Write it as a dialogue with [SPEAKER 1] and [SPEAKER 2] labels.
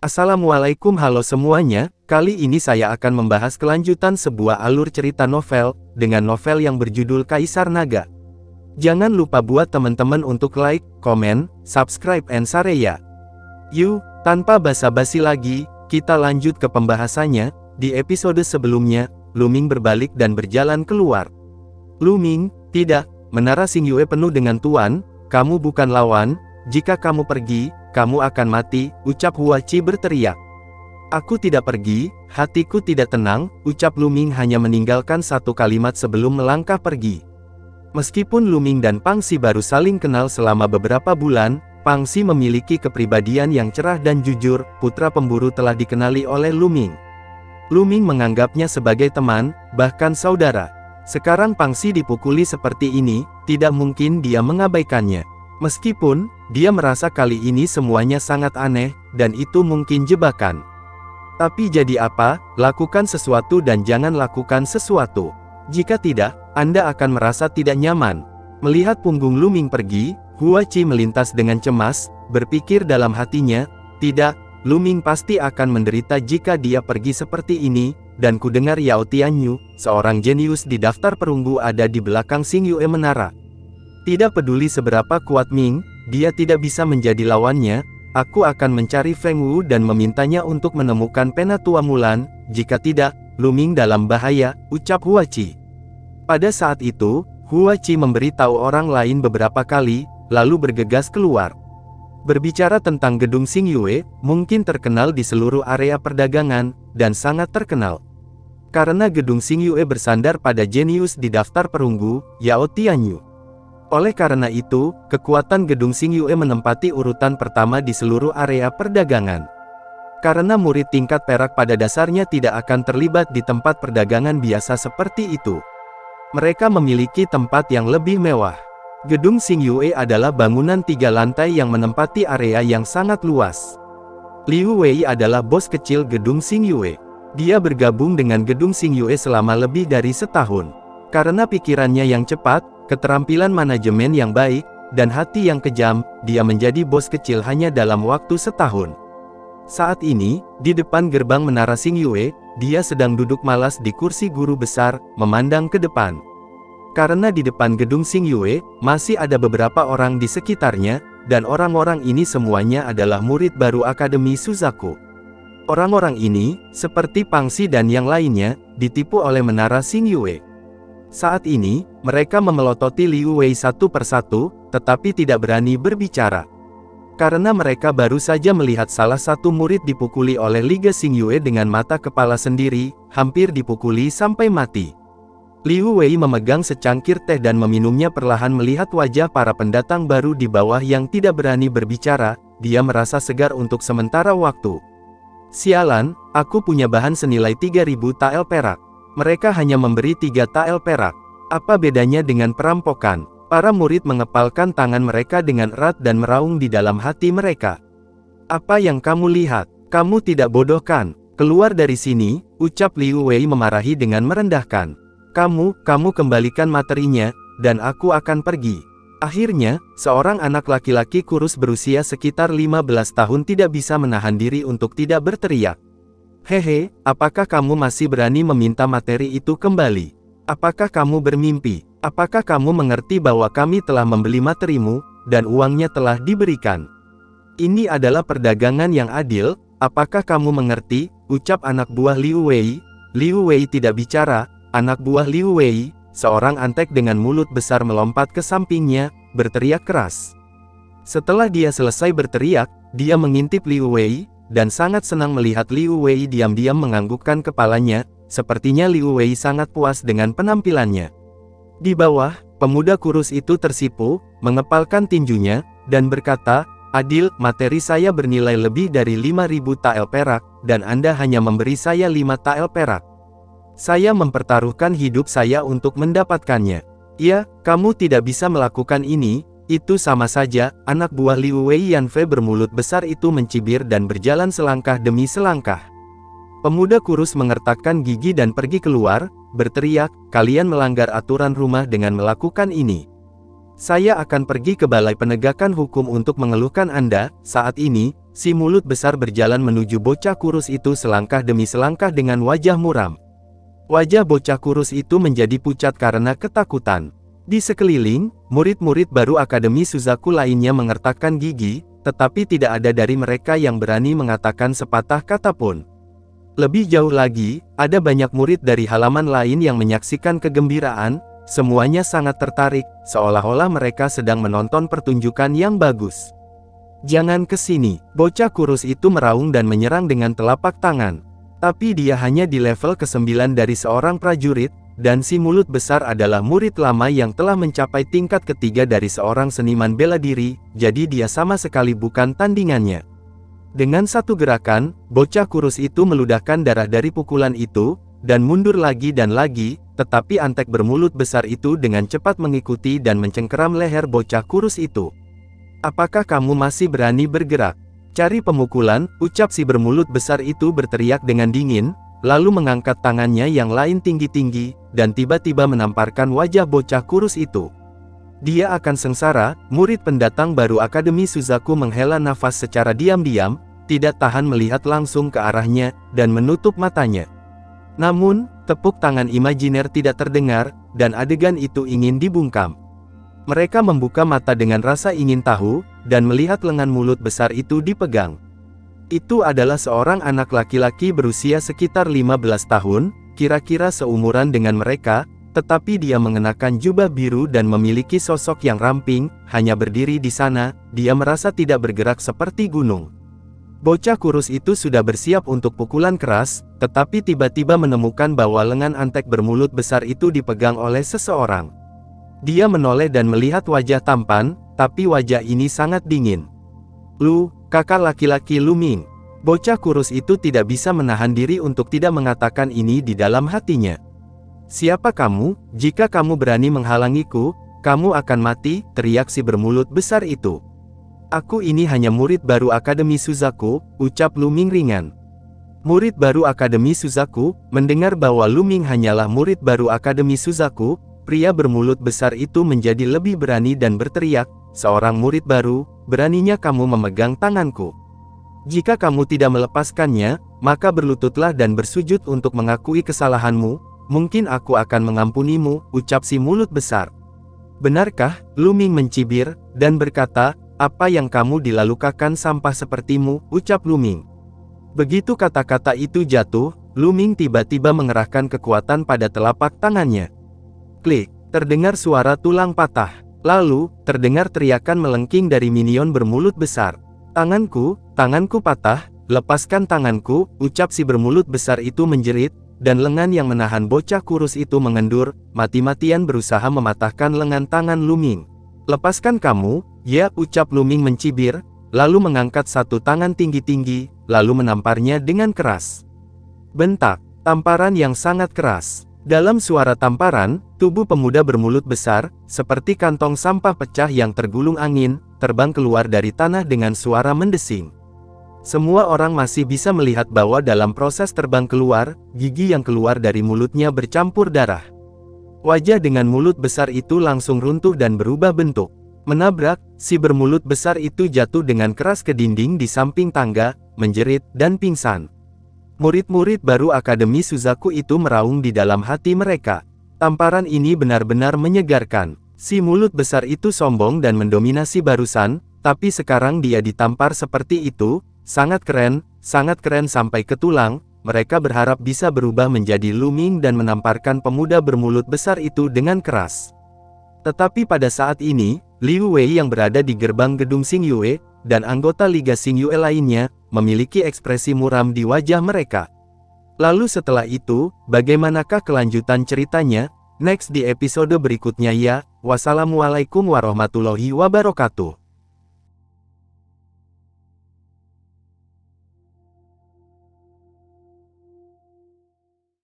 [SPEAKER 1] Assalamualaikum, halo semuanya. Kali ini saya akan membahas kelanjutan sebuah alur cerita novel, dengan novel yang berjudul Kaisar Naga. Jangan lupa buat teman-teman untuk like, komen, subscribe, and share ya. Yuk, tanpa basa-basi lagi, kita lanjut ke pembahasannya. Di episode sebelumnya, Lu Ming berbalik dan berjalan keluar. Lu Ming, tidak, menara Xingyue penuh dengan tuan, kamu bukan lawan, jika kamu pergi, kamu akan mati, ucap Hua Qi berteriak. Aku tidak pergi, hatiku tidak tenang, ucap Lu Ming hanya meninggalkan satu kalimat sebelum melangkah pergi. Meskipun Lu Ming dan Pang Xi baru saling kenal selama beberapa bulan, Pang Xi memiliki kepribadian yang cerah dan jujur, putra pemburu telah dikenali oleh Lu Ming. Lu Ming menganggapnya sebagai teman, bahkan saudara. Sekarang Pang Xi dipukuli seperti ini, tidak mungkin dia mengabaikannya. Meskipun, dia merasa kali ini semuanya sangat aneh, dan itu mungkin jebakan. Tapi jadi apa, lakukan sesuatu dan jangan lakukan sesuatu. Jika tidak, Anda akan merasa tidak nyaman. Melihat punggung Lu Ming pergi, Hua Qi melintas dengan cemas, berpikir dalam hatinya, tidak, Lu Ming pasti akan menderita jika dia pergi seperti ini, dan kudengar Yao Tianyu, seorang jenius di daftar perunggu ada di belakang Xingyue Menara. Tidak peduli seberapa kuat Ming, dia tidak bisa menjadi lawannya. Aku akan mencari Feng Wu dan memintanya untuk menemukan pena tua Mulan, jika tidak, Lu Ming dalam bahaya, ucap Hua Qi. Pada saat itu, Hua Qi memberitahu orang lain beberapa kali, lalu bergegas keluar. Berbicara tentang gedung Xingyue, mungkin terkenal di seluruh area perdagangan, dan sangat terkenal. Karena gedung Xingyue bersandar pada jenius di daftar perunggu, Yao Tianyu. Oleh karena itu, kekuatan gedung Xingyue menempati urutan pertama di seluruh area perdagangan. Karena murid tingkat perak pada dasarnya tidak akan terlibat di tempat perdagangan biasa seperti itu. Mereka memiliki tempat yang lebih mewah. Gedung Xingyue adalah bangunan 3 lantai yang menempati area yang sangat luas. Liu Wei adalah bos kecil gedung Xingyue. Dia bergabung dengan gedung Xingyue selama lebih dari setahun. Karena pikirannya yang cepat, keterampilan manajemen yang baik, dan hati yang kejam, dia menjadi bos kecil hanya dalam waktu setahun. Saat ini, di depan gerbang menara Xingyue, dia sedang duduk malas di kursi guru besar, memandang ke depan. Karena di depan gedung Xingyue, masih ada beberapa orang di sekitarnya, dan orang-orang ini semuanya adalah murid baru Akademi Suzaku. Orang-orang ini, seperti Pang Xi dan yang lainnya, ditipu oleh menara Xingyue. Saat ini, mereka memelototi Liu Wei satu persatu, tetapi tidak berani berbicara. Karena mereka baru saja melihat salah satu murid dipukuli oleh Liga Xingyue dengan mata kepala sendiri, hampir dipukuli sampai mati. Liu Wei memegang secangkir teh dan meminumnya perlahan melihat wajah para pendatang baru di bawah yang tidak berani berbicara, dia merasa segar untuk sementara waktu. Sialan, aku punya bahan senilai 3.000 tael perak. Mereka hanya memberi 3 tael perak. Apa bedanya dengan perampokan? Para murid mengepalkan tangan mereka dengan erat dan meraung di dalam hati mereka. Apa yang kamu lihat? Kamu tidak bodoh kan? Keluar dari sini, ucap Liu Wei memarahi dengan merendahkan. Kamu kembalikan materinya, dan aku akan pergi. Akhirnya, seorang anak laki-laki kurus berusia sekitar 15 tahun tidak bisa menahan diri untuk tidak berteriak. Hehe, apakah kamu masih berani meminta materi itu kembali? Apakah kamu bermimpi? Apakah kamu mengerti bahwa kami telah membeli materimu, dan uangnya telah diberikan? Ini adalah perdagangan yang adil, apakah kamu mengerti? Ucap anak buah Liu Wei. Liu Wei tidak bicara, anak buah Liu Wei, seorang antek dengan mulut besar melompat ke sampingnya, berteriak keras. Setelah dia selesai berteriak, dia mengintip Liu Wei, dan sangat senang melihat Liu Wei diam-diam menganggukkan kepalanya, sepertinya Liu Wei sangat puas dengan penampilannya. Di bawah, pemuda kurus itu tersipu, mengepalkan tinjunya, dan berkata, adil, materi saya bernilai lebih dari 5.000 tael perak, dan Anda hanya memberi saya 5 tael perak. Saya mempertaruhkan hidup saya untuk mendapatkannya. Ya, kamu tidak bisa melakukan ini. Itu sama saja, anak buah Liu Wei Yanfei bermulut besar itu mencibir dan berjalan selangkah demi selangkah. Pemuda kurus mengertakkan gigi dan pergi keluar, berteriak, kalian melanggar aturan rumah dengan melakukan ini. Saya akan pergi ke Balai Penegakan Hukum untuk mengeluhkan Anda. Saat ini, si mulut besar berjalan menuju bocah kurus itu selangkah demi selangkah dengan wajah muram. Wajah bocah kurus itu menjadi pucat karena ketakutan. Di sekeliling, murid-murid baru Akademi Suzaku lainnya mengertakkan gigi, tetapi tidak ada dari mereka yang berani mengatakan sepatah kata pun. Lebih jauh lagi, ada banyak murid dari halaman lain yang menyaksikan kegembiraan, semuanya sangat tertarik, seolah-olah mereka sedang menonton pertunjukan yang bagus. "Jangan ke sini," bocah kurus itu meraung dan menyerang dengan telapak tangan. Tapi dia hanya di level ke-9 dari seorang prajurit, dan si mulut besar adalah murid lama yang telah mencapai tingkat ketiga dari seorang seniman bela diri, jadi dia sama sekali bukan tandingannya. Dengan satu gerakan, bocah kurus itu meludahkan darah dari pukulan itu, dan mundur lagi dan lagi, tetapi antek bermulut besar itu dengan cepat mengikuti dan mencengkeram leher bocah kurus itu. "Apakah kamu masih berani bergerak? Cari pemukulan," ucap si bermulut besar itu berteriak dengan dingin, lalu mengangkat tangannya yang lain tinggi-tinggi, dan tiba-tiba menamparkan wajah bocah kurus itu. "Dia akan sengsara." Murid pendatang baru Akademi Suzaku menghela nafas secara diam-diam, tidak tahan melihat langsung ke arahnya, dan menutup matanya. Namun, tepuk tangan imajiner tidak terdengar, dan adegan itu ingin dibungkam. Mereka membuka mata dengan rasa ingin tahu, dan melihat lengan mulut besar itu dipegang. Itu adalah seorang anak laki-laki berusia sekitar 15 tahun, kira-kira seumuran dengan mereka, tetapi dia mengenakan jubah biru dan memiliki sosok yang ramping, hanya berdiri di sana, dia merasa tidak bergerak seperti gunung. Bocah kurus itu sudah bersiap untuk pukulan keras, tetapi tiba-tiba menemukan bahwa lengan antek bermulut besar itu dipegang oleh seseorang. Dia menoleh dan melihat wajah tampan, tapi wajah ini sangat dingin. "Lu, kakak laki-laki Lu Ming." Bocah kurus itu tidak bisa menahan diri untuk tidak mengatakan ini di dalam hatinya. "Siapa kamu? Jika kamu berani menghalangiku, kamu akan mati," teriak si bermulut besar itu. "Aku ini hanya murid baru Akademi Suzaku," ucap Lu Ming ringan. Murid baru Akademi Suzaku, mendengar bahwa Lu Ming hanyalah murid baru Akademi Suzaku, pria bermulut besar itu menjadi lebih berani dan berteriak, "Seorang murid baru, beraninya kamu memegang tanganku. Jika kamu tidak melepaskannya, maka berlututlah dan bersujud untuk mengakui kesalahanmu, mungkin aku akan mengampunimu," ucap si mulut besar. "Benarkah?" Lu Ming mencibir, dan berkata, "Apa yang kamu dilakukan sampah sepertimu," ucap Lu Ming. Begitu kata-kata itu jatuh, Lu Ming tiba-tiba mengerahkan kekuatan pada telapak tangannya. Klik, terdengar suara tulang patah. Lalu, terdengar teriakan melengking dari minion bermulut besar. Tanganku patah, lepaskan tanganku," ucap si bermulut besar itu menjerit, dan lengan yang menahan bocah kurus itu mengendur, mati-matian berusaha mematahkan lengan tangan Lu Ming. "Lepaskan kamu, ya," ucap Lu Ming mencibir, lalu mengangkat satu tangan tinggi-tinggi, lalu menamparnya dengan keras. Bentak, tamparan yang sangat keras. Dalam suara tamparan, tubuh pemuda bermulut besar, seperti kantong sampah pecah yang tergulung angin, terbang keluar dari tanah dengan suara mendesing. Semua orang masih bisa melihat bahwa dalam proses terbang keluar, gigi yang keluar dari mulutnya bercampur darah. Wajah dengan mulut besar itu langsung runtuh dan berubah bentuk. Menabrak, si bermulut besar itu jatuh dengan keras ke dinding di samping tangga, menjerit, dan pingsan. Murid-murid baru Akademi Suzaku itu meraung di dalam hati mereka. Tamparan ini benar-benar menyegarkan. Si mulut besar itu sombong dan mendominasi barusan, tapi sekarang dia ditampar seperti itu, sangat keren sampai ke tulang. Mereka berharap bisa berubah menjadi Lu Ming dan menamparkan pemuda bermulut besar itu dengan keras. Tetapi pada saat ini, Liu Wei yang berada di gerbang gedung Xingyue, dan anggota Liga Xingyue lainnya, memiliki ekspresi muram di wajah mereka. Lalu setelah itu, bagaimanakah kelanjutan ceritanya? Next di episode berikutnya ya. Wassalamualaikum warahmatullahi wabarakatuh.